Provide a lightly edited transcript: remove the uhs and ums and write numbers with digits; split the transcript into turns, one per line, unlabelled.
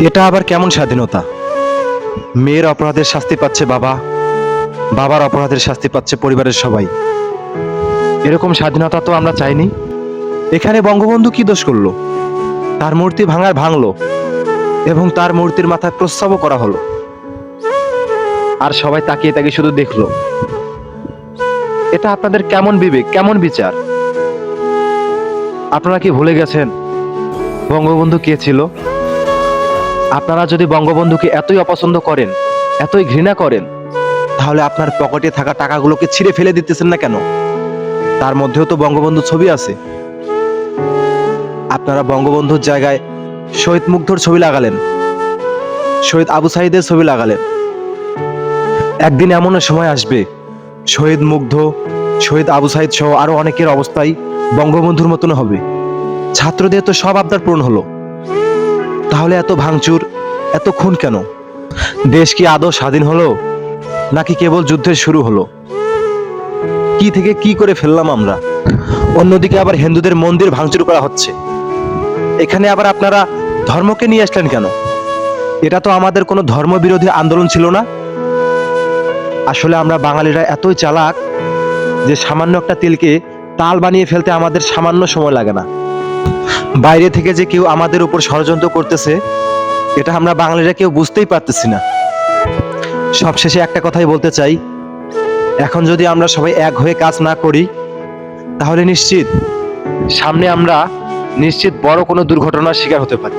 এটা আবার কেমন স্বাধীনতা? মেয়ের অপরাধের শাস্তি পাচ্ছে বাবা, বাবার অপরাধের শাস্তি পাচ্ছে পরিবারের সবাই। এরকম স্বাধীনতা তো আমরা চাইনি। এখানে বঙ্গবন্ধু কি দোষ করলো? তার মূর্তি ভাঙার ভাঙলো, এবং তার মূর্তির মাথায় প্রস্তাবও করা হলো, আর সবাই তাকিয়ে তাকিয়ে শুধু দেখলো। এটা আপনাদের কেমন বিবেক, কেমন বিচার? আপনারা কি ভুলে গেছেন বঙ্গবন্ধু কে ছিল? আপনারা যদি বঙ্গবন্ধুকে এতই অপছন্দ করেন, এতই ঘৃণা করেন, তাহলে আপনার পকেটে থাকা টাকাগুলোকে ছিঁড়ে ফেলে দিতেছেন না কেন? তার মধ্যেও তো বঙ্গবন্ধু ছবি আছে। আপনারা বঙ্গবন্ধুর জায়গায় শহীদ মুগ্ধর ছবি লাগালেন, শহীদ আবু সাইদের ছবি লাগালেন। একদিন এমনও সময় আসবে, শহীদ মুগ্ধ, শহীদ আবু সাইদ সহ আরো অনেকের অবস্থাই বঙ্গবন্ধুর মতন হবে। ছাত্রদের তো সব আবদার পূরণ হলো, তাহলে এত ভাঙচুর, এত খুন কেন? দেশ কি আদৌ স্বাধীন হলো, নাকি কেবল যুদ্ধের শুরু হলো? কি থেকে কি করে ফেললাম আমরা? অন্যদিকে আবার হিন্দুদের মন্দির ভাঙচুর করা হচ্ছে। এখানে আবার আপনারা ধর্মকে নিয়ে আসলেন কেন? এটা তো আমাদের কোনো ধর্মবিরোধী আন্দোলন ছিল না। আসলে আমরা বাঙালিরা এতই চালাক যে সামান্য একটা তিলকে তাল বানিয়ে ফেলতে আমাদের সামান্য সময় লাগে না। বাইরে থেকে যে কেউ আমাদের উপর ষড়যন্ত্র করতেছে, এটা আমরা বাঙালিরা কেউ বুঝতেই পারতেছি না। সবশেষে একটা কথাই বলতে চাই, এখন যদি আমরা সবাই এক হয়ে কাজ না করি, তাহলে নিশ্চিত সামনে আমরা বড় কোনো দুর্ঘটনার শিকার হতে পারি।